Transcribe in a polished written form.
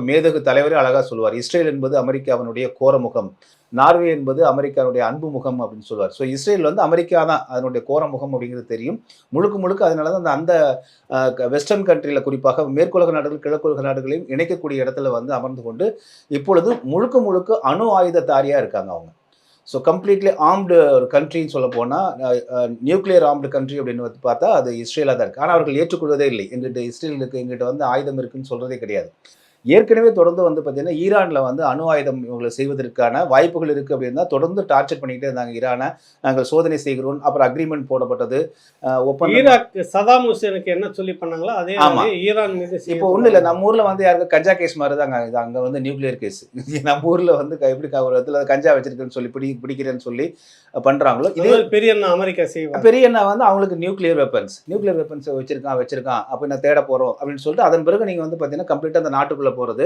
மேதகு தலைவரே அழகா சொல்லுவார். இஸ்ரேல் என்பது அமெரிக்காவினுடைய கோரமுகம். நார்வே என்பது அமெரிக்காவுடைய அன்பு முகம் அப்படின்னு சொல்லுவார். ஸோ இஸ்ரேல் வந்து அமெரிக்கா தான் அதனுடைய கோரமுகம் அப்படிங்கிறது தெரியும். முழுக்க முழுக்க அதனால தான் அந்த வெஸ்டர்ன் கண்ட்ரியில் குறிப்பாக மேற்குலக நாடுகள் கிழக்குலக நாடுகளையும் இணைக்கக்கூடிய இடத்துல வந்து அமர்ந்து கொண்டு இப்பொழுது முழுக்க முழுக்க அணு ஆயுததாரியாக இருக்காங்க அவங்க. ஸோ கம்ப்ளீட்லி ஆர்ம்டு ஒரு கண்ட்ரின்னு சொல்ல போனால் நியூக்ளியர் ஆர்ம்டு கண்ட்ரி அப்படின்னு வந்து பார்த்தா அது இஸ்ரேலாக தான் இருக்குது. ஆனால் அவர்கள் ஏற்றுக்கொள்வதே இல்லை. எங்கிட்ட இஸ்ரேல் இருக்குது, எங்கிட்ட வந்து ஆயுதம் இருக்குன்னு சொல்கிறதே கிடையாது. ஏற்கனவே தொடர்ந்து வந்து பார்த்தீங்கன்னா ஈரானில் வந்து அணு ஆயுதம் இவங்களை செய்வதற்கான வாய்ப்புகள் இருக்குது அப்படின்னு தான் தொடர்ந்து டார்ச்சர் பண்ணிக்கிட்டே இருந்தாங்க ஈரானை. நாங்கள் சோதனை செய்கிறோம். அப்புறம் அக்ரிமெண்ட் போடப்பட்டது. ஒப்பந்தம். ஈராக் சதாம் ஹுசேனுக்கு என்ன சொல்லி பண்ணாங்களோ அதே ஆமாம். ஈரான் மீது இப்போ ஒன்றும் இல்லை, நம்ம ஊரில் வந்து யாருக்கு கஞ்சா கேஸ் மாதிரி தாங்க இது. அங்கே வந்து நியூக்ளியர் கேஸ். நம்ம ஊரில் வந்து எப்படி ஒரு இடத்துல கஞ்சா வச்சிருக்குன்னு சொல்லி பிடிக்கிறேன்னு சொல்லி பண்ணுறாங்களோ இதே பெரிய அண்ணா அமெரிக்கா செய்வாங்க. பெரிய அண்ணா வந்து அவங்களுக்கு நியூக்ளியர் வெப்பன்ஸ் வச்சிருக்கான் அப்போ நான் தேட போகிறோம் அப்படின்னு சொல்லிட்டு அதன் பிறகு நீங்கள் வந்து பார்த்தீங்கன்னா கம்ப்ளீட்டாக அந்த நாட்டுக்குள்ளே போகிறது